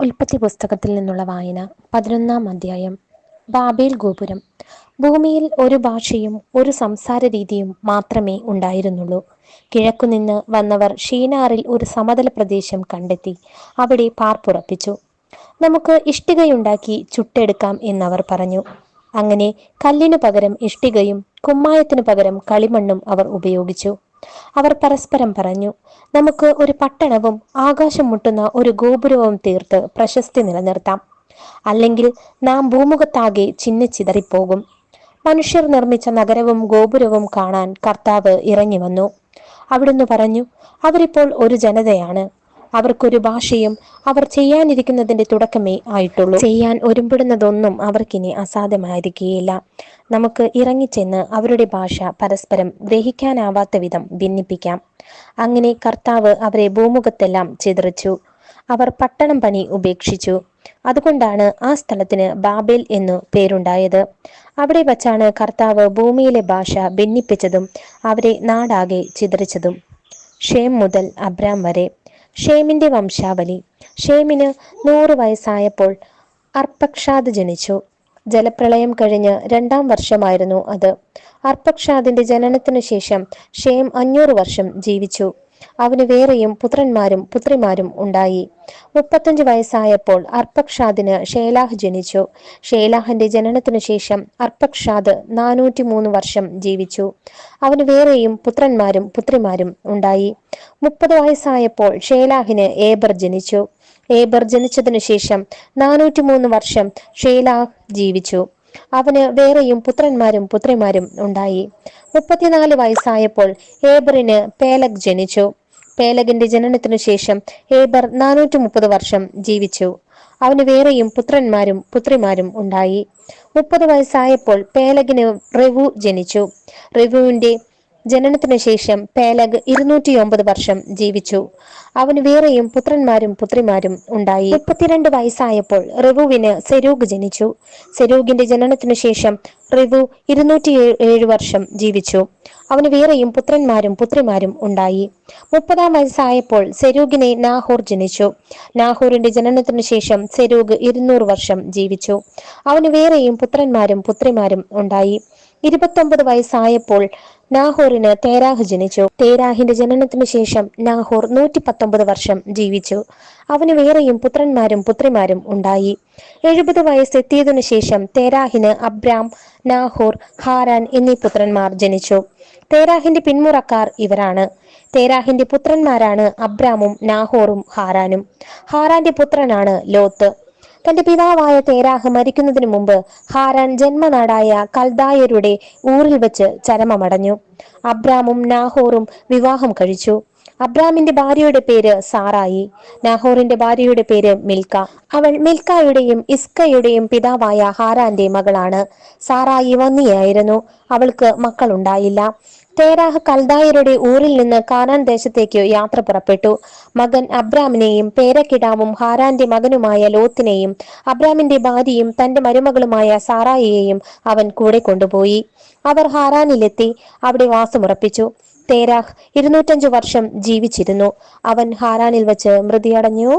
ഉൽപ്പത്തി പുസ്തകത്തിൽ നിന്നുള്ള വായന 11-ാം അധ്യായം. ബാബേൽ ഗോപുരം. ഭൂമിയിൽ ഒരു ഭാഷയും ഒരു സംസാര രീതിയും മാത്രമേ ഉണ്ടായിരുന്നുള്ളൂ. കിഴക്കുനിന്ന് വന്നവർ ഷീനാറിൽ ഒരു സമതല പ്രദേശം കണ്ടെത്തി അവിടെ പാർപ്പുറപ്പിച്ചു. നമുക്ക് ഇഷ്ടികയുണ്ടാക്കി ചുട്ടെടുക്കാം എന്നവർ പറഞ്ഞു. അങ്ങനെ കല്ലിനു പകരം ഇഷ്ടികയും കുമ്മായത്തിനു പകരം കളിമണ്ണും അവർ ഉപയോഗിച്ചു. അവർ പരസ്പരം പറഞ്ഞു, നമുക്ക് ഒരു പട്ടണവും ആകാശം മുട്ടുന്ന ഒരു ഗോപുരവും തീർത്ത് പ്രശസ്തി നിലനിർത്താം. അല്ലെങ്കിൽ നാം ഭൂമുഖത്താകെ ചിന്നിച്ചിതറിപ്പോകും. മനുഷ്യർ നിർമ്മിച്ച നഗരവും ഗോപുരവും കാണാൻ കർത്താവ് ഇറങ്ങി വന്നു. അവിടുന്ന് പറഞ്ഞു, അവരിപ്പോൾ ഒരു ജനതയാണ്, അവർക്കൊരു ഭാഷയും അവർ ചെയ്യാനിരിക്കുന്നതിന്റെ തുടക്കമേ ആയിട്ടുള്ളൂ. ചെയ്യാൻ ഒരുമ്പെടുന്നതൊന്നും അവർക്കിനി അസാധ്യമായിരിക്കുകയില്ല. നമുക്ക് ഇറങ്ങിച്ചെന്ന് അവരുടെ ഭാഷ പരസ്പരം ഗ്രഹിക്കാനാവാത്ത വിധം ഭിന്നിപ്പിക്കാം. അങ്ങനെ കർത്താവ് അവരെ ഭൂമുഖത്തെല്ലാം ചിതറിച്ചു. അവർ പട്ടണം പണി ഉപേക്ഷിച്ചു. അതുകൊണ്ടാണ് ആ സ്ഥലത്തിന് ബാബേൽ എന്നു പേരുണ്ടായത്. അവിടെ വച്ചാണ് കർത്താവ് ഭൂമിയിലെ ഭാഷ ഭിന്നിപ്പിച്ചതും അവരെ നാടാകെ ചിതറിച്ചതും. ഷേം മുതൽ അബ്രാം വരെ. ഷേമിന്റെ വംശാവലി. ഷേമിന് 100 വയസ്സായപ്പോൾ അർപ്പക്ഷാദ് ജനിച്ചു. ജലപ്രളയം കഴിഞ്ഞ് 2-ാം വർഷമായിരുന്നു അത്. അർപ്പക്ഷാദിന്റെ ജനനത്തിനു ശേഷം ഷേം 500 വർഷം ജീവിച്ചു. അവന് വേറെയും പുത്രന്മാരും പുത്രിമാരും ഉണ്ടായി. 35 വയസ്സായപ്പോൾ അർപ്പക്ഷാദിന് ഷേലാഹ് ജനിച്ചു. ഷേലാഹിന്റെ ജനനത്തിനു ശേഷം അർപ്പക്ഷാദ് 403 വർഷം ജീവിച്ചു. അവന് വേറെയും പുത്രന്മാരും പുത്രിമാരും ഉണ്ടായി. 30 വയസ്സായപ്പോൾ ഷേലാഹിന് ഏബർ ജനിച്ചു. ഏബർ ജനിച്ചതിനു ശേഷം 403 വർഷം ഷേലാഹ് ജീവിച്ചു. അവന് വേറെയും പുത്രന്മാരും പുത്രിമാരും ഉണ്ടായി. 34 വയസ്സായപ്പോൾ ഏബറിന് പേലഗ് ജനിച്ചു. പേലഗിന്റെ ജനനത്തിനു ശേഷം ഏബർ 430 വർഷം ജീവിച്ചു. അവന് വേറെയും പുത്രന്മാരും പുത്രിമാരും ഉണ്ടായി. 30 വയസ്സായപ്പോൾ പേലഗിന് റെവു ജനിച്ചു. റെവുവിന്റെ ജനനത്തിനു ശേഷം പേലഗ് 209 വർഷം ജീവിച്ചു. അവന് വേറെയും പുത്രന്മാരും പുത്രിമാരും ഉണ്ടായി. 32 വയസ്സായപ്പോൾ റെവുവിന് സെരൂഗ് ജനിച്ചു. സെരൂഗിന്റെ ജനനത്തിനു ശേഷം റെവു 207 വർഷം ജീവിച്ചു. അവന് വേറെയും പുത്രന്മാരും പുത്രിമാരും ഉണ്ടായി. 30-ാം വയസ്സായപ്പോൾ സെരൂഗിനെ നാഹോർ ജനിച്ചു. നാഹോറിന്റെ ജനനത്തിനു ശേഷം സെരൂഗ് 200 വർഷം ജീവിച്ചു. അവന് വേറെയും പുത്രന്മാരും പുത്രിമാരും ഉണ്ടായി. 29 വയസ്സായപ്പോൾ നാഹോറിന് തേരാഹ് ജനിച്ചു. തേരാഹിന്റെ ജനനത്തിനു ശേഷം നാഹോർ 119 വർഷം ജീവിച്ചു. അവന് വേറെയും പുത്രന്മാരും പുത്രിമാരും ഉണ്ടായി. 70 വയസ്സെത്തിയതിനു ശേഷം തേരാഹിന് അബ്രാം, നാഹോർ, ഹാരാൻ എന്നീ പുത്രന്മാർ ജനിച്ചു. തേരാഹിന്റെ പിന്മുറക്കാർ ഇവരാണ്. തേരാഹിന്റെ പുത്രന്മാരാണ് അബ്രാമും നാഹോറും ഹാരാനും. ഹാരാന്റെ പുത്രനാണ് ലോത്ത്. തന്റെ പിതാവായ തേരാഹ് മരിക്കുന്നതിന് മുമ്പ് ഹാരാൻ ജന്മനാടായ കൽദായരുടെ ഊറിൽ വെച്ച് ചരമമടഞ്ഞു. അബ്രാമും നാഹോറും വിവാഹം കഴിച്ചു. അബ്രാമിന്റെ ഭാര്യയുടെ പേര് സാറായി. നാഹോറിന്റെ ഭാര്യയുടെ പേര് മിൽക്ക. അവൾ മിൽക്കായുടെയും ഇസ്കയുടെയും പിതാവായ ഹാരാന്റെ മകളാണ്. സാറായി വന്ധ്യയായിരുന്നു. അവൾക്ക് മക്കളുണ്ടായില്ല. തേരാഹ് കൽദായരുടെ ഊറിൽ നിന്ന് കാനാൻ ദേശത്തേക്ക് യാത്ര പുറപ്പെട്ടു. മകൻ അബ്രാമിനെയും പേരക്കിടാവും ഹാരാന്റെ മകനുമായ ലോത്തിനെയും അബ്രാമിന്റെ ഭാര്യയും തന്റെ മരുമകളുമായ സാറായിയെയും അവൻ കൂടെ കൊണ്ടുപോയി. അവർ ഹാരാനിലെത്തി അവിടെ വാസമുറപ്പിച്ചു. തേരാഹ് 205 വർഷം ജീവിച്ചിരുന്നു. അവൻ ഹാരാനിൽ വച്ച് മൃതിയടഞ്ഞു.